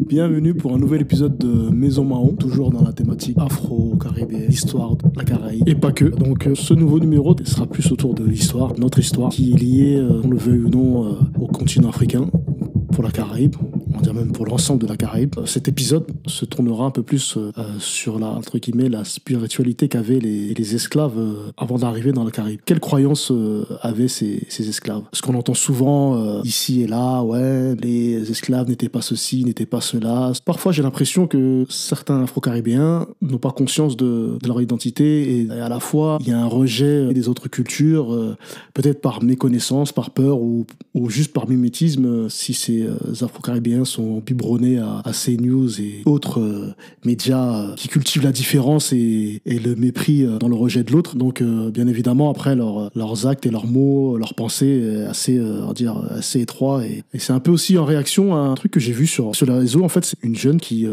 Bienvenue pour un nouvel épisode de Maison Mahon, toujours dans la thématique afro-caribéenne, histoire de la Caraïbe, et pas que. Donc ce nouveau numéro sera plus autour de l'histoire, notre histoire, qui est liée, on le veuille ou non, au continent africain, pour la Caraïbe, on va dire même pour l'ensemble de la Caraïbe. Cet épisode se tournera un peu plus sur la, entre guillemets, la spiritualité qu'avaient les esclaves avant d'arriver dans la Caraïbe. Quelles croyances avaient ces esclaves? Parce qu'on entend souvent ici et là, ouais, les esclaves n'étaient pas ceci, n'étaient pas cela. Parfois j'ai l'impression que certains Afro-Caribéens n'ont pas conscience de leur identité et à la fois il y a un rejet des autres cultures, peut-être par méconnaissance, par peur ou juste par mimétisme, si ces Afro-Caribéens sont biberonnés à CNews et autres médias qui cultivent la différence et le mépris dans le rejet de l'autre. Donc bien évidemment après leurs actes et leurs mots, leurs pensées assez, on va dire, assez étroits et c'est un peu aussi en réaction à un truc que j'ai vu sur les réseaux. En fait c'est une jeune qui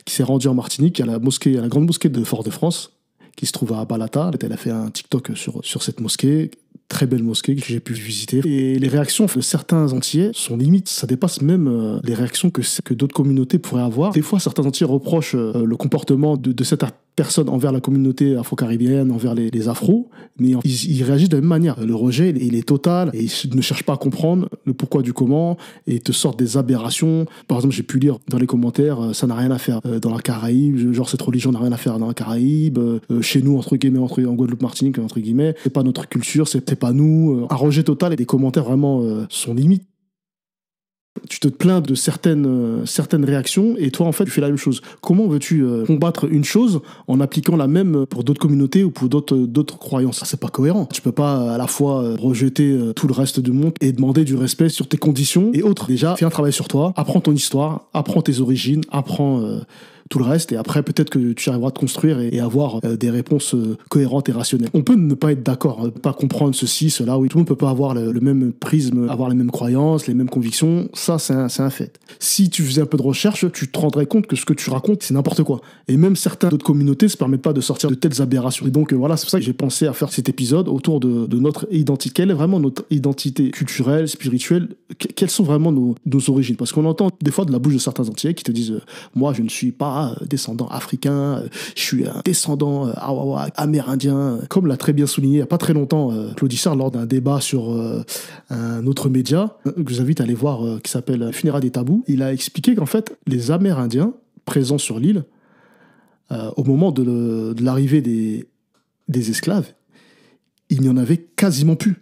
s'est rendue en Martinique à la grande mosquée de Fort-de-France qui se trouve à Balata. Elle a fait un TikTok sur cette mosquée. Très belle mosquée que j'ai pu visiter. Et les réactions de certains Antillais sont limites. Ça dépasse même les réactions que d'autres communautés pourraient avoir. Des fois, certains Antillais reprochent le comportement de cette personne envers la communauté afro-caribéenne, envers les afros, mais ils réagissent de la même manière. Le rejet, il est total et ils ne cherchent pas à comprendre le pourquoi du comment et te sortent des aberrations. Par exemple, j'ai pu lire dans les commentaires, ça n'a rien à faire dans la Caraïbe, genre cette religion n'a rien à faire dans la Caraïbe, chez nous, entre guillemets, en Guadeloupe, Martinique, entre guillemets, c'est pas notre culture, c'est pas nous. Un rejet total et des commentaires vraiment sont limites. Tu te plains de certaines réactions et toi en fait tu fais la même chose. Comment veux-tu combattre une chose en appliquant la même pour d'autres communautés ou pour d'autres croyances? Ça, c'est pas cohérent. Tu peux pas à la fois rejeter tout le reste du monde et demander du respect sur tes conditions et autres. Déjà, fais un travail sur toi, apprends ton histoire, apprends tes origines, apprends tout le reste et après peut-être que tu arriveras à te construire et avoir des réponses cohérentes et rationnelles. On peut ne pas être d'accord, pas comprendre ceci, cela, oui. Tout le monde peut pas avoir le même prisme, avoir les mêmes croyances, les mêmes convictions. Ça, c'est un fait. Si tu faisais un peu de recherche, tu te rendrais compte que ce que tu racontes, c'est n'importe quoi. Et même certaines d'autres communautés se permettent pas de sortir de telles aberrations. Et donc voilà, c'est pour ça que j'ai pensé à faire cet épisode autour de notre identité. Quelle est vraiment notre identité culturelle, spirituelle? Quelles sont vraiment nos origines? Parce qu'on entend des fois de la bouche de certains Antillais qui te disent moi, je ne suis pas descendant africain, je suis un descendant amérindien. Comme l'a très bien souligné il n'y a pas très longtemps Claude Issard lors d'un débat sur un autre média que je vous invite à aller voir qui s'appelle Funérailles des tabous. Il a expliqué qu'en fait les Amérindiens présents sur l'île au moment de l'arrivée des esclaves, il n'y en avait quasiment plus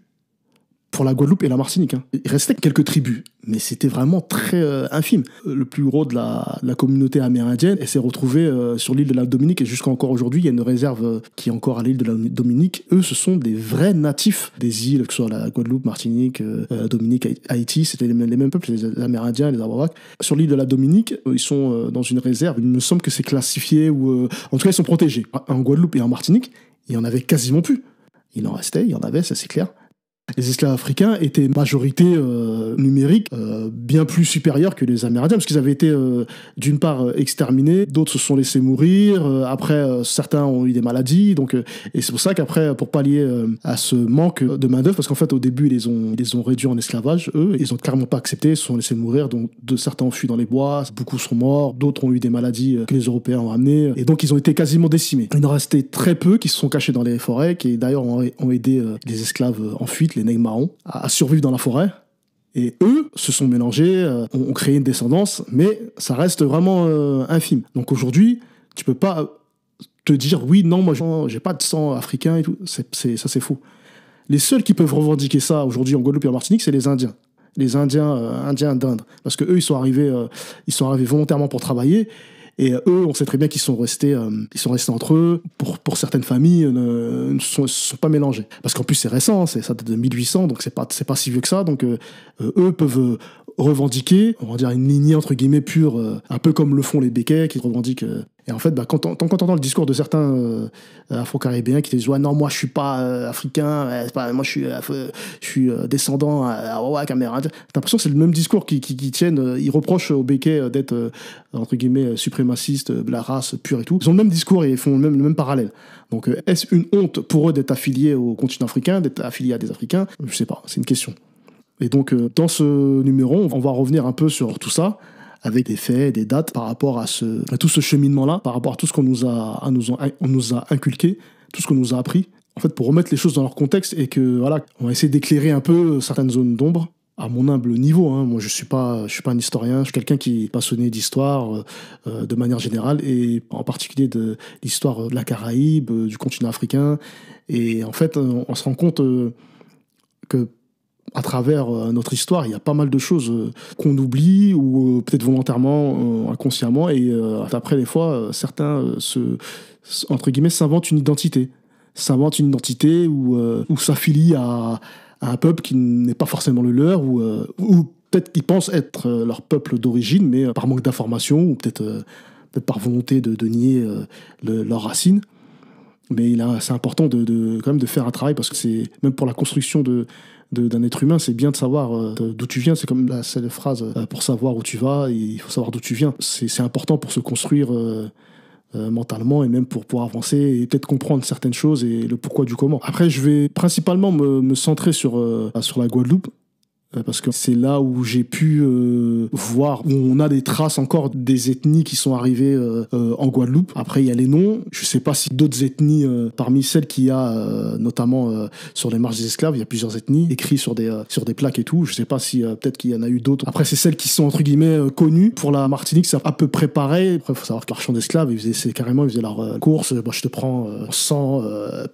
pour la Guadeloupe et la Martinique. Il restait quelques tribus, mais c'était vraiment très infime. Le plus gros de la communauté amérindienne s'est retrouvé sur l'île de la Dominique et jusqu'à encore aujourd'hui, il y a une réserve qui est encore à l'île de la Dominique. Eux, ce sont des vrais natifs des îles, que ce soit la Guadeloupe, Martinique, Dominique, Haïti, c'était les mêmes peuples, les Amérindiens, les Arawaks. Sur l'île de la Dominique, ils sont dans une réserve. Il me semble que c'est classifié ou en tout cas, ils sont protégés. En Guadeloupe et en Martinique, il y en avait quasiment plus. Il en restait, il y en avait, ça c'est clair. Les esclaves africains étaient majorité numérique bien plus supérieure que les Amérindiens parce qu'ils avaient été d'une part exterminés, d'autres se sont laissés mourir, après certains ont eu des maladies donc et c'est pour ça qu'après pour pallier à ce manque de main-d'œuvre parce qu'en fait au début ils les ont réduits en esclavage, eux ils ont clairement pas accepté, ils se sont laissés mourir donc certains ont fui dans les bois, beaucoup sont morts, d'autres ont eu des maladies que les Européens ont amenées et donc ils ont été quasiment décimés. Il en restait très peu qui se sont cachés dans les forêts qui d'ailleurs ont aidé les esclaves en fuite, les nègres marrons, à survivre dans la forêt. Et eux se sont mélangés, ont créé une descendance, mais ça reste vraiment infime. Donc aujourd'hui, tu peux pas te dire oui, non, moi j'ai pas de sang africain et tout. Ça c'est faux. Les seuls qui peuvent revendiquer ça aujourd'hui en Guadeloupe et en Martinique, c'est les Indiens. Les Indiens d'Inde. Parce que eux, ils sont arrivés volontairement pour travailler. Et eux, on sait très bien qu'ils sont restés entre eux. Pour certaines familles, ne se sont pas mélangés. Parce qu'en plus, c'est récent, ça date de 1800, donc c'est pas si vieux que ça. Donc eux peuvent revendiquer, on va dire une lignée entre guillemets pure, un peu comme le font les Békais qui revendiquent. Et en fait, quand on entend le discours de certains afro-caribéens qui disent ouais, non, moi je suis pas africain, moi je suis descendant à Cameroun. T'as l'impression que c'est le même discours qui tiennent. Ils reprochent aux Békais d'être entre guillemets suprémacistes, de la race pure et tout. Ils ont le même discours et ils font le même parallèle. Donc est-ce une honte pour eux d'être affiliés au continent africain, d'être affiliés à des Africains? Je sais pas, c'est une question. Et donc, dans ce numéro, on va revenir un peu sur tout ça, avec des faits, des dates, par rapport à tout ce cheminement-là, par rapport à tout ce qu'on nous a inculqué, tout ce qu'on nous a appris, en fait, pour remettre les choses dans leur contexte, et que, voilà, on va essayer d'éclairer un peu certaines zones d'ombre, à mon humble niveau. Hein. Moi, je suis pas un historien, je suis quelqu'un qui est passionné d'histoire de manière générale, et en particulier de l'histoire de la Caraïbe, du continent africain. Et en fait, on se rend compte que à travers notre histoire, il y a pas mal de choses qu'on oublie, ou peut-être volontairement, inconsciemment, et après, des fois, certains entre guillemets, s'inventent une identité. Ou s'affilient à un peuple qui n'est pas forcément le leur, ou peut-être qu'ils pensent être leur peuple d'origine, mais par manque d'information, ou peut-être par volonté de nier leurs racines. Mais c'est important quand même de faire un travail, parce que c'est même pour la construction d'un être humain, c'est bien de savoir d'où tu viens. C'est comme la célèbre phrase, pour savoir où tu vas, il faut savoir d'où tu viens. C'est important pour se construire mentalement, et même pour pouvoir avancer et peut-être comprendre certaines choses et le pourquoi du comment. Après, je vais principalement me centrer sur la Guadeloupe, parce que c'est là où j'ai pu voir, où on a des traces encore des ethnies qui sont arrivées en Guadeloupe. Après, il y a les noms. Je sais pas si d'autres ethnies, parmi celles qu'il y a notamment sur les marches des esclaves, il y a plusieurs ethnies écrites sur des plaques et tout. Je sais pas si peut-être qu'il y en a eu d'autres. Après, c'est celles qui sont entre guillemets connues. Pour la Martinique, c'est à peu près pareil. Après, il faut savoir que marchands d'esclaves, ils faisaient leur course. Moi, je te prends 100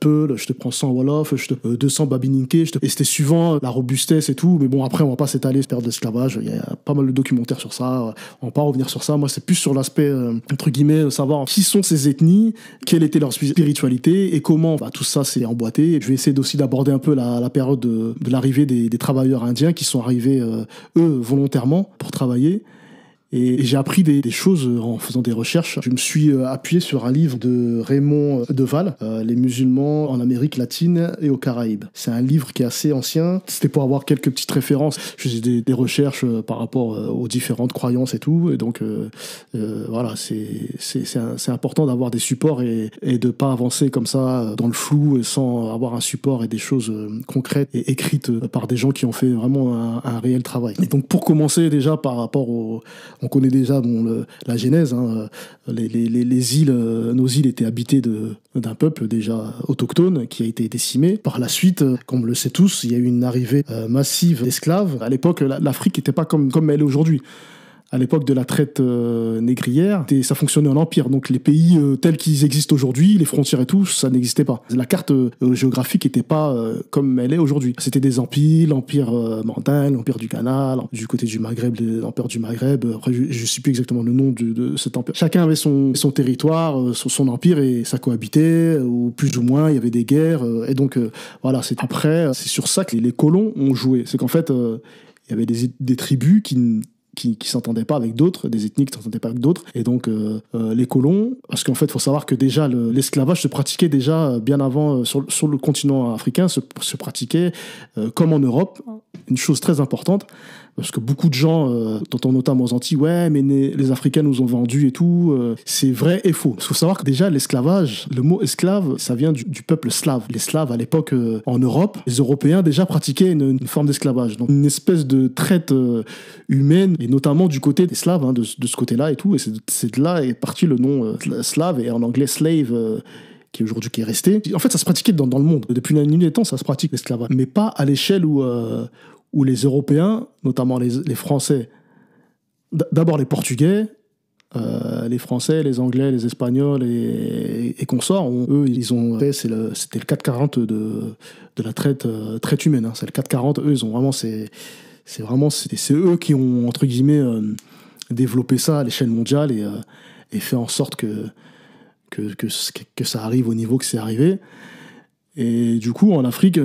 Peul, je te prends 100 Wolof, 200 Babininké, et c'était suivant la robustesse et tout. Mais bon, après, on va pas s'étaler sur l'esclavage. Il y a pas mal de documentaires sur ça. On va pas revenir sur ça. Moi, c'est plus sur l'aspect, entre guillemets, savoir qui sont ces ethnies, quelle était leur spiritualité et comment tout ça s'est emboîté. Et je vais essayer aussi d'aborder un peu la période de l'arrivée des travailleurs indiens qui sont arrivés, eux, volontairement pour travailler. Et j'ai appris des choses en faisant des recherches. Je me suis appuyé sur un livre de Raymond Deval, Les musulmans en Amérique latine et aux Caraïbes. C'est un livre qui est assez ancien. C'était pour avoir quelques petites références. Je faisais des recherches par rapport aux différentes croyances et tout. Et donc, voilà, c'est important d'avoir des supports et de pas avancer comme ça dans le flou, sans avoir un support et des choses concrètes et écrites par des gens qui ont fait vraiment un réel travail. Et donc, pour commencer déjà par rapport on connaît déjà la genèse. Hein, les îles, nos îles étaient habitées d'un peuple déjà autochtone qui a été décimé. Par la suite, comme on le sait tous, il y a eu une arrivée massive d'esclaves. À l'époque, l'Afrique n'était pas comme elle est aujourd'hui. À l'époque de la traite négrière, ça fonctionnait en empire. Donc les pays tels qu'ils existent aujourd'hui, les frontières et tout, ça n'existait pas. La carte géographique n'était pas comme elle est aujourd'hui. C'était des empires, l'empire mandin, l'empire du Ghana, du côté du Maghreb, l'empire du Maghreb. Après, je ne sais plus exactement le nom de cet empire. Chacun avait son territoire, son empire, et ça cohabitait, ou plus ou moins, il y avait des guerres. Et donc, voilà, après, c'est sur ça que les colons ont joué. C'est qu'en fait, il y avait des tribus qui s'entendaient pas avec d'autres, des ethnies qui s'entendaient pas avec d'autres, et donc les colons, parce qu'en fait, il faut savoir que déjà l'esclavage se pratiquait déjà bien avant sur le continent africain, se pratiquait comme en Europe, une chose très importante, parce que beaucoup de gens, dont notamment aux Antilles, ouais, mais les Africains nous ont vendus et tout, c'est vrai et faux. Il faut savoir que déjà l'esclavage, le mot esclave, ça vient du peuple slave. Les Slaves, à l'époque, en Europe, les Européens déjà pratiquaient une forme d'esclavage, donc une espèce de traite humaine, et notamment du côté des Slaves, hein, de ce côté-là et tout, et c'est de là est parti le nom slave, et en anglais slave, qui est resté. En fait, ça se pratiquait dans le monde. Depuis la nuit des temps, ça se pratique l'esclavage, mais pas à l'échelle où les Européens, notamment les Français, d'abord les Portugais, les Français, les Anglais, les Espagnols et consorts, ils ont fait, c'était le 440 de la traite humaine. Hein. C'est le 440. Eux, ils ont vraiment, c'est eux qui ont entre guillemets développé ça à l'échelle mondiale et fait en sorte que ça arrive au niveau que c'est arrivé. Et du coup, en Afrique,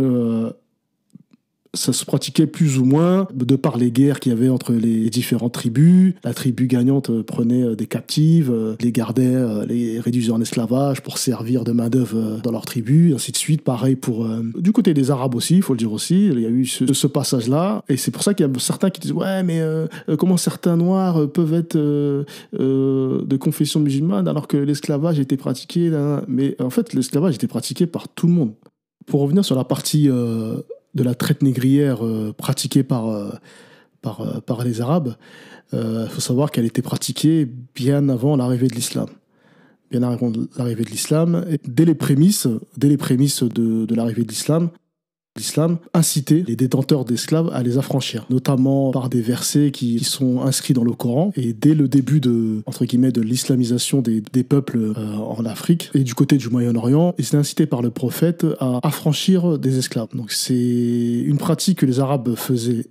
Ça se pratiquait plus ou moins de par les guerres qu'il y avait entre les différentes tribus. La tribu gagnante prenait des captives, les gardait, les réduisait en esclavage pour servir de main-d'œuvre dans leur tribu, ainsi de suite. Pareil pour du côté des Arabes aussi, il faut le dire aussi. Il y a eu ce passage-là. Et c'est pour ça qu'il y a certains qui disent ouais, mais comment certains Noirs peuvent être de confession musulmane alors que l'esclavage était pratiqué là. Mais en fait, l'esclavage était pratiqué par tout le monde. Pour revenir sur la partie de la traite négrière pratiquée par les Arabes, faut savoir qu'elle était pratiquée bien avant l'arrivée de l'islam. Bien avant l'arrivée de l'islam, et dès les prémices de l'arrivée de l'islam incitait les détenteurs d'esclaves à les affranchir, notamment par des versets qui sont inscrits dans le Coran. Et dès le début de l'islamisation des peuples en Afrique et du côté du Moyen-Orient, ils étaient incités par le prophète à affranchir des esclaves. Donc c'est une pratique que les Arabes faisaient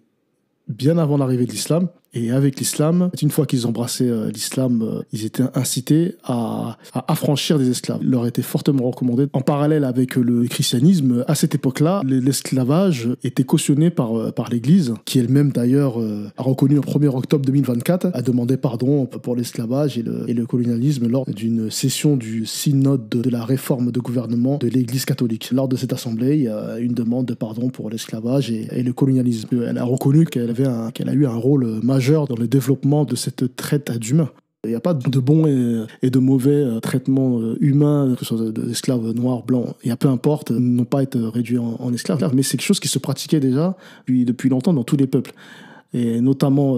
bien avant l'arrivée de l'islam. Et avec l'islam, une fois qu'ils embrassaient l'islam, ils étaient incités à affranchir des esclaves. Il leur était fortement recommandé. En parallèle avec le christianisme, à cette époque-là, l'esclavage était cautionné par l'Église, qui elle-même d'ailleurs a reconnu le 1er octobre 2024, a demandé pardon pour l'esclavage et le colonialisme lors d'une session du synode de la réforme de gouvernement de l'Église catholique. Lors de cette assemblée, il y a une demande de pardon pour l'esclavage et le colonialisme. Elle a reconnu qu'elle a eu un rôle majeur dans le développement de cette traite d'humains. Il n'y a pas de bon et de mauvais traitement humain, que ce soit d'esclaves noirs, blancs, et peu importe, n'ont pas été réduits en esclaves, mais c'est quelque chose qui se pratiquait déjà depuis longtemps dans tous les peuples. Et notamment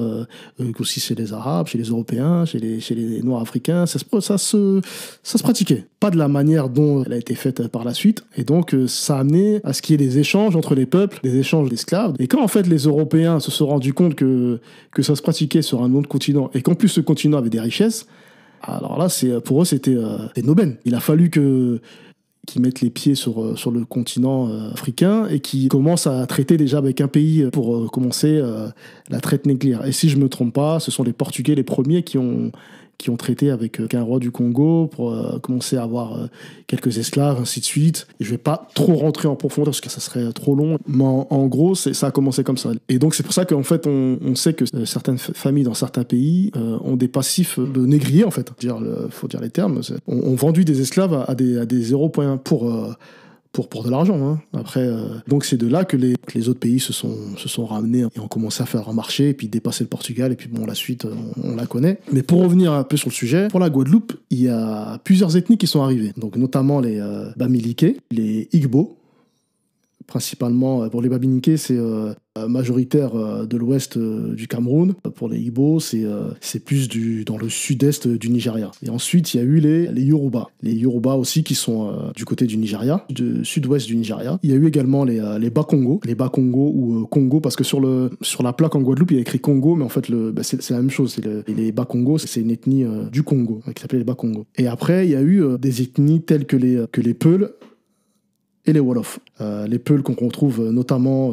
aussi chez les Arabes, chez les Européens, chez les Noirs africains, ça se pratiquait. Pas de la manière dont elle a été faite par la suite. Et donc, ça a amené à ce qu'il y ait des échanges entre les peuples, des échanges d'esclaves. Et quand, en fait, les Européens se sont rendus compte que ça se pratiquait sur un autre continent, et qu'en plus, ce continent avait des richesses, alors là, pour eux, c'était une aubaine. Il a fallu qui mettent les pieds sur le continent africain et qui commencent à traiter déjà avec un pays pour commencer la traite négrière. Et si je me trompe pas, ce sont les Portugais les premiers qui ont traité avec un roi du Congo pour commencer à avoir quelques esclaves, ainsi de suite. Et je vais pas trop rentrer en profondeur parce que ça serait trop long. Mais en gros, ça a commencé comme ça. Et donc, c'est pour ça qu'en fait, on sait que certaines familles dans certains pays ont des passifs de négriers, en fait. Faut dire les termes. On vendu des esclaves à des 0 points pour de l'argent. Hein. Après, donc c'est de là que les autres pays se sont ramenés et ont commencé à faire un marché et puis dépasser le Portugal. Et puis bon, la suite, on la connaît. Mais pour revenir un peu sur le sujet, pour la Guadeloupe, il y a plusieurs ethnies qui sont arrivées. Donc notamment les Bamileke, les Igbo. Principalement, pour les Bamileke, c'est majoritaire de l'ouest du Cameroun. Pour les Igbo, c'est plus dans le sud-est du Nigeria. Et ensuite, il y a eu les Yoruba. Les Yoruba aussi qui sont du côté du Nigeria, du sud-ouest du Nigeria. Il y a eu également les Bakongo. Les Bakongo ou Congo, parce que sur la plaque en Guadeloupe, il y a écrit Congo, mais en fait, c'est la même chose. Les Bakongo, c'est une ethnie du Congo, qui s'appelait les Bakongo. Et après, il y a eu des ethnies telles que les Peuls et les Wolofs. Les Peuls qu'on retrouve notamment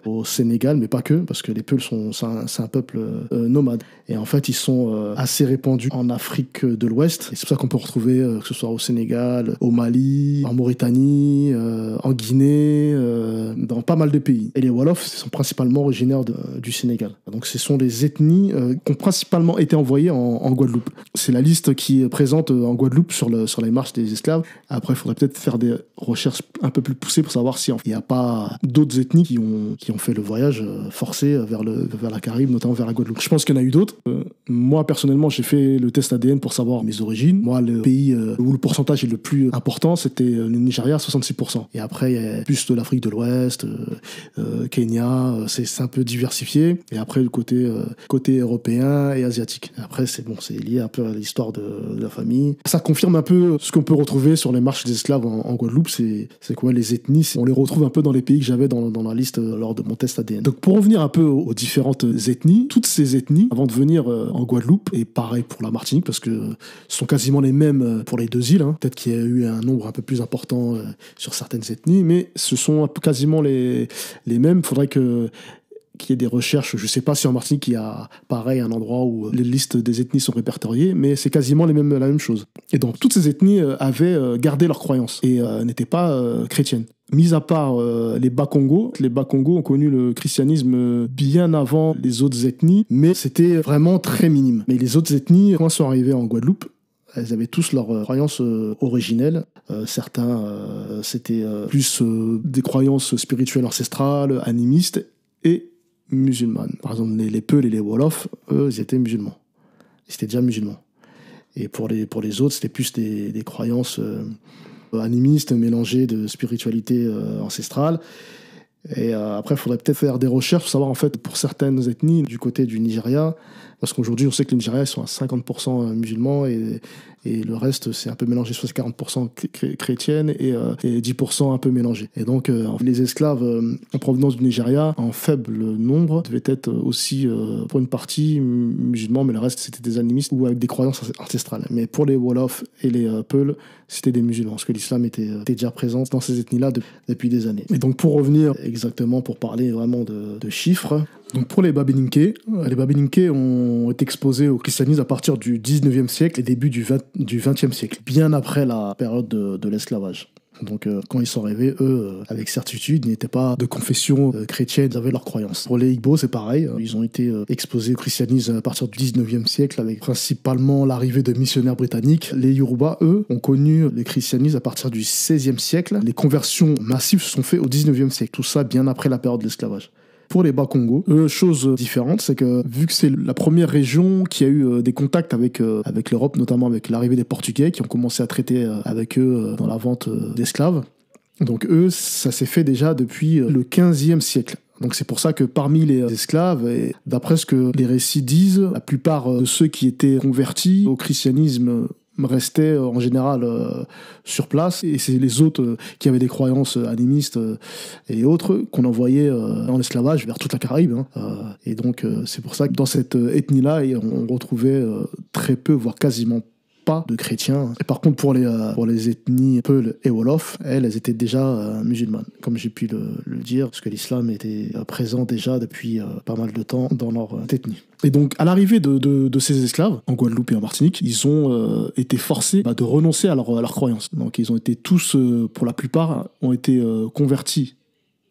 au Sénégal, mais pas que, parce que les Peuls, c'est un peuple nomade. Et en fait, ils sont assez répandus en Afrique de l'Ouest. Et c'est pour ça qu'on peut retrouver, que ce soit au Sénégal, au Mali, en Mauritanie, en Guinée, dans pas mal de pays. Et les Wolofs sont principalement originaires du Sénégal. Donc ce sont les ethnies qui ont principalement été envoyées en Guadeloupe. C'est la liste qui est présente en Guadeloupe sur les marches des esclaves. Après, il faudrait peut-être faire des recherches un peu plus poussées pour savoir si il n'y a pas d'autres ethnies qui ont fait le voyage forcé vers la Caraïbe, notamment vers la Guadeloupe. Je pense qu'il y en a eu d'autres. Moi, personnellement, j'ai fait le test ADN pour savoir mes origines. Moi, le pays où le pourcentage est le plus important, c'était le Nigeria, 66%. Et après, il y a plus de l'Afrique de l'Ouest, Kenya, c'est un peu diversifié. Et après, le côté européen et asiatique. Et après, c'est lié un peu à l'histoire de la famille. Ça confirme un peu ce qu'on peut retrouver sur les marches des esclaves en Guadeloupe. C'est quoi les ethnies? On les retrouve un peu dans les pays que j'avais dans la liste lors de mon test ADN. Donc pour revenir un peu aux différentes ethnies, toutes ces ethnies, avant de venir en Guadeloupe, et pareil pour la Martinique, parce que ce sont quasiment les mêmes pour les deux îles, hein. Peut-être qu'il y a eu un nombre un peu plus important sur certaines ethnies, mais ce sont quasiment les mêmes. Il faudrait qu'il y ait des recherches. Je ne sais pas si en Martinique il y a pareil un endroit où les listes des ethnies sont répertoriées, mais c'est quasiment la même chose. Et donc toutes ces ethnies avaient gardé leurs croyances et n'étaient pas chrétiennes. Mis à part les Bas-Congo ont connu le christianisme bien avant les autres ethnies, mais c'était vraiment très minime. Mais les autres ethnies, quand elles sont arrivées en Guadeloupe, elles avaient tous leurs croyances originelles. Certains, c'était plus des croyances spirituelles ancestrales, animistes et musulmanes. Par exemple, les Peuls et les Wolofs, eux, ils étaient musulmans. Ils étaient déjà musulmans. Et pour les autres, c'était plus des croyances animistes mélangées de spiritualité ancestrale. Et après, il faudrait peut-être faire des recherches pour savoir, en fait, pour certaines ethnies du côté du Nigeria, parce qu'aujourd'hui, on sait que les Nigériens sont à 50% musulmans et le reste, c'est un peu mélangé, soit 40% chrétiennes et 10% un peu mélangés. Et donc, les esclaves en provenance du Nigeria, en faible nombre, devaient être aussi, pour une partie, musulmans, mais le reste, c'était des animistes ou avec des croyances ancestrales. Mais pour les Wolofs et les Peuls, c'était des musulmans, parce que l'islam était déjà présent dans ces ethnies-là depuis des années. Et donc, pour revenir exactement, pour parler vraiment de chiffres, donc pour les Babininké ont été exposés au christianisme à partir du 19e siècle et début du 20e siècle, bien après la période de l'esclavage. Donc quand ils sont arrivés, eux, avec certitude, ils n'étaient pas de confession chrétienne, ils avaient leurs croyances. Pour les Igbo, c'est pareil, ils ont été exposés au christianisme à partir du 19e siècle, avec principalement l'arrivée de missionnaires britanniques. Les Yoruba, eux, ont connu le christianisme à partir du 16e siècle. Les conversions massives se sont faites au 19e siècle, tout ça bien après la période de l'esclavage. Pour les Bas-Congo, chose différente, c'est que vu que c'est la première région qui a eu des contacts avec l'Europe, notamment avec l'arrivée des Portugais qui ont commencé à traiter avec eux dans la vente d'esclaves, donc eux, ça s'est fait déjà depuis le 15e siècle. Donc c'est pour ça que parmi les esclaves, et d'après ce que les récits disent, la plupart de ceux qui étaient convertis au christianisme restaient en général sur place, et c'est les autres qui avaient des croyances animistes et autres qu'on envoyait en esclavage vers toute la Caraïbe. Et donc c'est pour ça que dans cette ethnie-là, on retrouvait très peu, voire quasiment pas de chrétiens. Et par contre, pour les ethnies Peul et Wolof, elles étaient déjà musulmanes, comme j'ai pu le dire, parce que l'islam était présent déjà depuis pas mal de temps dans leur ethnie. Et donc, à l'arrivée de ces esclaves, en Guadeloupe et en Martinique, ils ont été forcés de renoncer à leurs croyances. Donc, ils ont été tous, pour la plupart, ont été convertis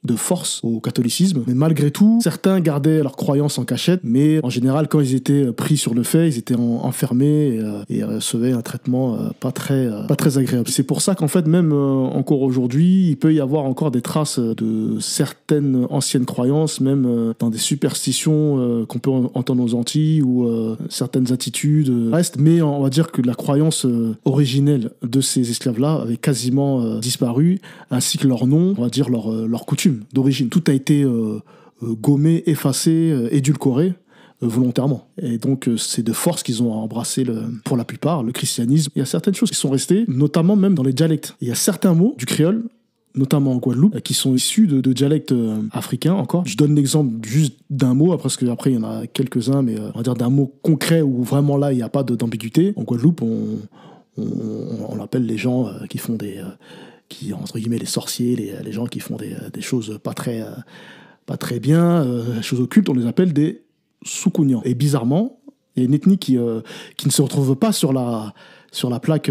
de force au catholicisme, mais malgré tout, certains gardaient leurs croyances en cachette, mais en général, quand ils étaient pris sur le fait, ils étaient enfermés et recevaient un traitement pas très agréable. C'est pour ça qu'en fait, même encore aujourd'hui, il peut y avoir encore des traces de certaines anciennes croyances, même dans des superstitions qu'on peut entendre aux Antilles, ou certaines attitudes restent, mais on va dire que la croyance originelle de ces esclaves-là avait quasiment disparu, ainsi que leur nom, on va dire leur coutume d'origine. Tout a été gommé, effacé, édulcoré volontairement. Et donc, c'est de force qu'ils ont embrassé, pour la plupart, le christianisme. Il y a certaines choses qui sont restées, notamment même dans les dialectes. Il y a certains mots du créole, notamment en Guadeloupe, qui sont issus de dialectes africains encore. Je donne l'exemple juste d'un mot, parce qu'après, il y en a quelques-uns, mais on va dire d'un mot concret où vraiment là, il n'y a pas d'ambiguïté. En Guadeloupe, on appelle les gens qui font qui, entre guillemets, les sorciers, les gens qui font des choses pas très bien, choses occultes, on les appelle des Soukounians. Et bizarrement, il y a une ethnie qui ne se retrouve pas sur la plaque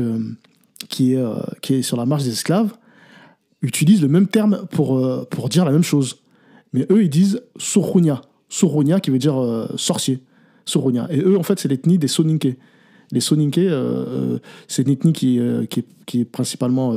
qui est sur la marche des esclaves, utilise le même terme pour dire la même chose. Mais eux, ils disent Sorounia. Sorounia qui veut dire sorcier. Sorounia. Et eux, en fait, c'est l'ethnie des Soninké. Les Soninké, c'est une ethnie qui est principalement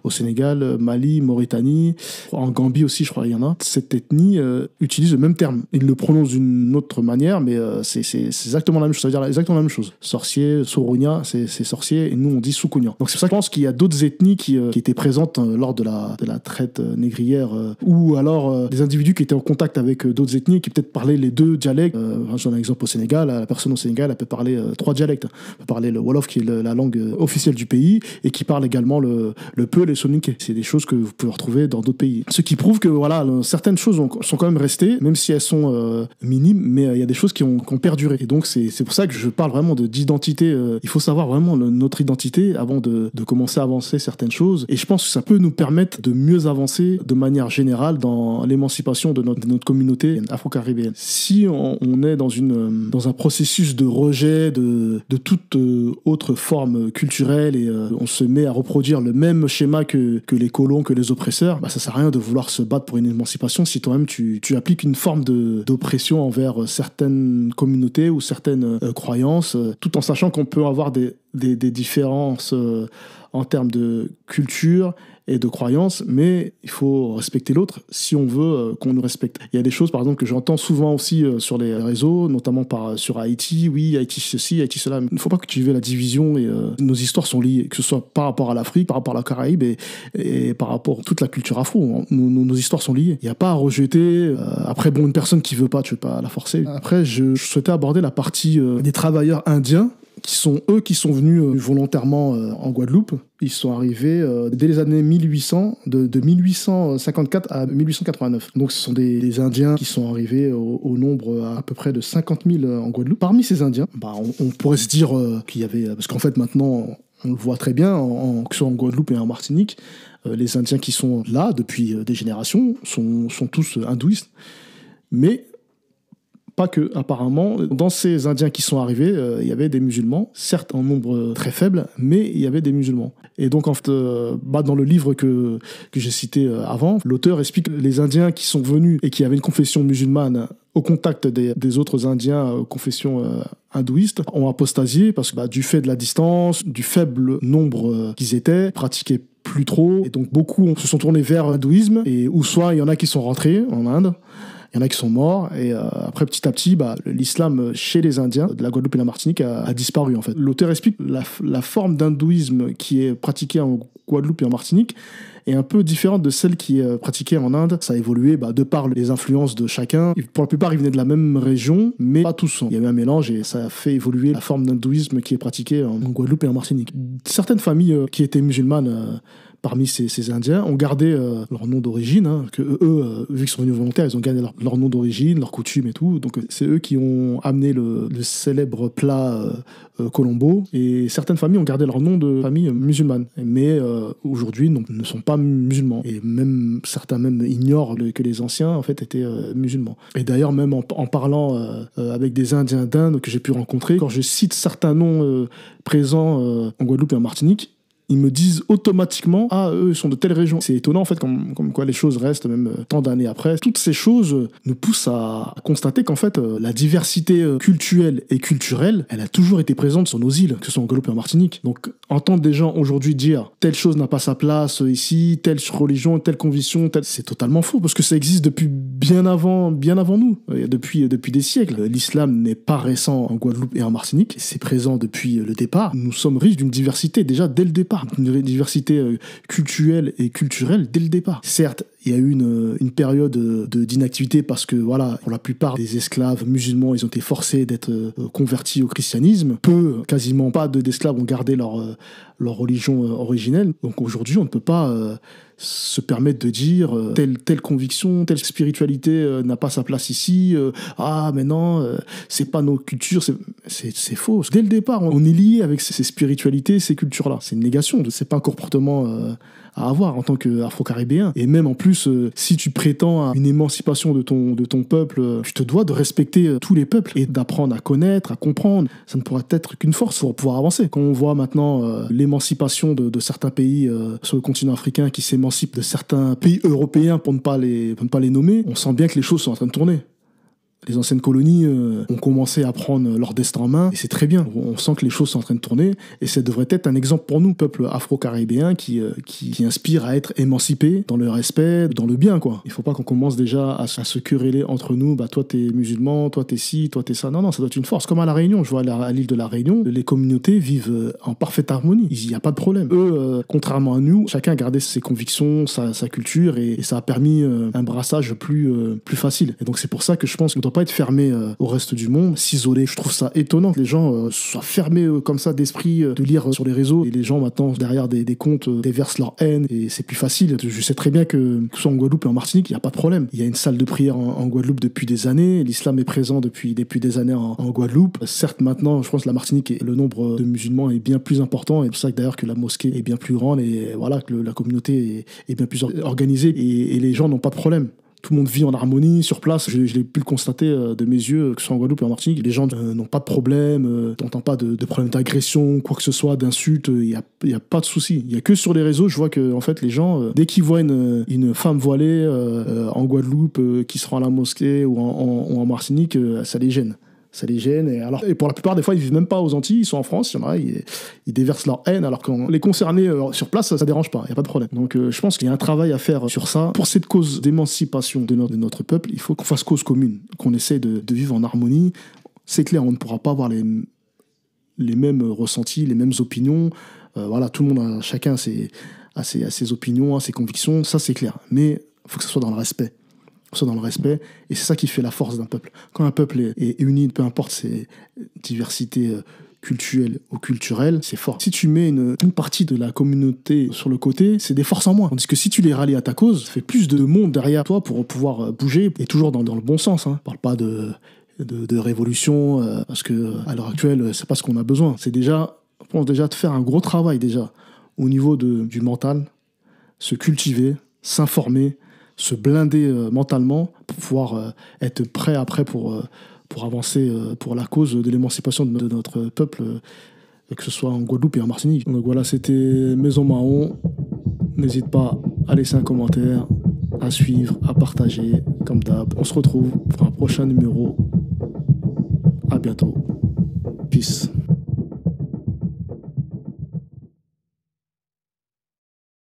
au Sénégal, Mali, Mauritanie, en Gambie aussi, je crois, il y en a. Cette ethnie utilise le même terme. Ils le prononcent d'une autre manière, mais c'est exactement la même chose. Ça veut dire exactement la même chose. Sorcier, Sorounia, c'est sorcier, et nous, on dit Soukounia. Donc c'est pour ça que je pense qu'il y a d'autres ethnies qui étaient présentes lors de la traite négrière, ou alors des individus qui étaient en contact avec d'autres ethnies, qui peut-être parlaient les deux dialectes. Je donne un exemple au Sénégal. La personne au Sénégal, elle peut parler 3 dialectes. Elle peut parler le Wolof, qui est la langue officielle du pays, et qui parle également le Peul et le Soninké. C'est des choses que vous pouvez retrouver dans d'autres pays. Ce qui prouve que voilà, certaines choses sont quand même restées, même si elles sont minimes, mais il y a des choses qui ont perduré. Et donc c'est pour ça que je parle vraiment d'identité. Il faut savoir vraiment notre identité avant de commencer à avancer certaines choses. Et je pense que ça peut nous permettre de mieux avancer de manière générale dans l'émancipation de notre communauté afro-caribéenne. Si on est dans un processus de rejet de toute toute autre forme culturelle et on se met à reproduire le même schéma que les colons, que les oppresseurs, ça sert à rien de vouloir se battre pour une émancipation si toi-même tu appliques une forme d'oppression envers certaines communautés ou certaines croyances, tout en sachant qu'on peut avoir des différences en termes de culture et de croyances, mais il faut respecter l'autre si on veut qu'on nous respecte. Il y a des choses, par exemple, que j'entends souvent aussi sur les réseaux, notamment sur Haïti. Oui, Haïti ceci, Haïti cela. Il ne faut pas cultiver la division et nos histoires sont liées, que ce soit par rapport à l'Afrique, par rapport à la Caraïbe et par rapport à toute la culture afro. Nos histoires sont liées. Il n'y a pas à rejeter. Après, une personne qui veut pas, tu ne veux pas la forcer. Après, je souhaitais aborder la partie des travailleurs indiens qui sont venus volontairement en Guadeloupe. Ils sont arrivés dès les années 1800, de 1854 à 1889. Donc ce sont des Indiens qui sont arrivés au nombre à peu près de 50 000 en Guadeloupe. Parmi ces Indiens, on pourrait se dire qu'il y avait... Parce qu'en fait maintenant, on le voit très bien, que ce soit en Guadeloupe et en Martinique, les Indiens qui sont là depuis des générations sont tous hindouistes. Mais... pas que, apparemment, dans ces Indiens qui sont arrivés, il y avait des musulmans, certes en nombre très faible, mais il y avait des musulmans. Et donc, en fait, dans le livre que j'ai cité avant, l'auteur explique que les Indiens qui sont venus et qui avaient une confession musulmane au contact des autres Indiens confession hindouiste ont apostasié parce que du fait de la distance, du faible nombre qu'ils étaient, pratiquaient plus trop. Et donc, beaucoup se sont tournés vers l'hindouisme, ou soit il y en a qui sont rentrés en Inde, il y en a qui sont morts, et après, petit à petit, l'islam chez les Indiens de la Guadeloupe et la Martinique a disparu, en fait. L'auteur explique la forme d'hindouisme qui est pratiquée en Guadeloupe et en Martinique est un peu différente de celle qui est pratiquée en Inde. Ça a évolué de par les influences de chacun. Pour la plupart, ils venaient de la même région, mais pas tous. Il y avait un mélange et ça a fait évoluer la forme d'hindouisme qui est pratiquée en Guadeloupe et en Martinique. Certaines familles qui étaient musulmanes... parmi ces Indiens, ont gardé leur nom d'origine, que eux, vu qu'ils sont venus volontaires, ils ont gardé leur nom d'origine, leurs coutumes et tout. Donc c'est eux qui ont amené le célèbre plat Colombo. Et certaines familles ont gardé leur nom de famille musulmane. Mais aujourd'hui, ne sont pas musulmans. Et même certains ignorent que les anciens, en fait, étaient musulmans. Et d'ailleurs, même en parlant avec des Indiens d'Inde que j'ai pu rencontrer, quand je cite certains noms présents en Guadeloupe et en Martinique, ils me disent automatiquement « Ah, eux, ils sont de telle région ». C'est étonnant, en fait, comme quoi les choses restent, même tant d'années après. Toutes ces choses nous poussent à constater qu'en fait, la diversité culturelle et culturelle, elle a toujours été présente sur nos îles, que ce soit en Guadeloupe et en Martinique. Donc, entendre des gens aujourd'hui dire « Telle chose n'a pas sa place ici, telle religion, telle conviction, c'est totalement faux, parce que ça existe depuis bien avant nous, depuis des siècles. L'islam n'est pas récent en Guadeloupe et en Martinique, c'est présent depuis le départ. Nous sommes riches d'une diversité, déjà, dès le départ. Une diversité culturelle et culturelle dès le départ. Certes, il y a eu une période d'inactivité parce que, voilà, pour la plupart des esclaves musulmans, ils ont été forcés d'être convertis au christianisme. Quasiment pas d'esclaves ont gardé leur religion originelle. Donc aujourd'hui, on ne peut pas se permettre de dire telle conviction, telle spiritualité n'a pas sa place ici. Mais non, c'est pas nos cultures. C'est faux. Dès le départ, on est lié avec ces spiritualités, ces cultures-là. C'est une négation. C'est pas un comportement à avoir en tant qu'Afro-Caribéen. Et même en plus, si tu prétends à une émancipation de ton peuple, tu te dois de respecter tous les peuples et d'apprendre à connaître, à comprendre. Ça ne pourra être qu'une force pour pouvoir avancer. Quand on voit maintenant l'émancipation de certains pays sur le continent africain qui s'émancipent de certains pays européens pour ne pas les nommer, on sent bien que les choses sont en train de tourner. Les anciennes colonies ont commencé à prendre leur destin en main, et c'est très bien. On sent que les choses sont en train de tourner, et ça devrait être un exemple pour nous, peuple afro-caribéen, qui inspire à être émancipé dans le respect, dans le bien, quoi. Il faut pas qu'on commence déjà à se quereller entre nous, toi t'es musulman, toi t'es ci, toi t'es ça. Non, ça doit être une force. Comme à La Réunion, je vois à l'île de La Réunion, les communautés vivent en parfaite harmonie. Il n'y a pas de problème. Eux, contrairement à nous, chacun a gardé ses convictions, sa culture, et ça a permis un brassage plus facile. Et donc c'est pour ça que je pense qu'on doit pas être fermé au reste du monde, s'isoler. Je trouve ça étonnant que les gens soient fermés comme ça d'esprit, de lire sur les réseaux, et les gens maintenant derrière des comptes déversent leur haine, et c'est plus facile. Je sais très bien que ce soit en Guadeloupe et en Martinique, il n'y a pas de problème. Il y a une salle de prière en Guadeloupe depuis des années, l'islam est présent depuis des années en Guadeloupe. Certes, maintenant, je pense que la Martinique, le nombre de musulmans est bien plus important, et c'est pour ça que d'ailleurs que la mosquée est bien plus grande, et voilà, que la communauté est bien plus organisée, et les gens n'ont pas de problème. tout le monde vit en harmonie sur place. Je l'ai pu le constater de mes yeux, que ce soit en Guadeloupe et en Martinique. Les gens n'ont pas de problème, t'entends pas de problème d'agression, quoi que ce soit, d'insultes. Il y a pas de souci. Il y a que sur les réseaux, je vois que en fait les gens, dès qu'ils voient une femme voilée en Guadeloupe qui se rend à la mosquée ou en Martinique, ça les gêne. Ça les gêne. Et pour la plupart des fois, ils vivent même pas aux Antilles, ils sont en France. Il y en a, ils déversent leur haine, alors que les concernés sur place, ça dérange pas, il y a pas de problème. Donc je pense qu'il y a un travail à faire sur ça. Pour cette cause d'émancipation de notre peuple, il faut qu'on fasse cause commune, qu'on essaie de vivre en harmonie. C'est clair, on ne pourra pas avoir les mêmes ressentis, les mêmes opinions. Voilà, tout le monde, chacun a ses opinions, a ses convictions, ça c'est clair. Mais il faut que ce soit dans le respect. Et c'est ça qui fait la force d'un peuple. Quand un peuple est uni, peu importe ses diversités culturelles ou culturelles, c'est fort. Si tu mets une partie de la communauté sur le côté, c'est des forces en moins. Tandis que si tu les rallies à ta cause, ça fait plus de monde derrière toi pour pouvoir bouger, et toujours dans le bon sens. Hein. Je parle pas de révolution, parce que à l'heure actuelle, c'est pas ce qu'on a besoin. C'est déjà, je pense déjà de faire un gros travail déjà au niveau du mental, se cultiver, s'informer, se blinder mentalement pour pouvoir être prêt après pour avancer pour la cause de l'émancipation de notre peuple, que ce soit en Guadeloupe et en Martinique. Donc voilà, c'était Maison Mahon. N'hésite pas à laisser un commentaire, à suivre, à partager, comme d'hab. On se retrouve pour un prochain numéro. À bientôt. Peace.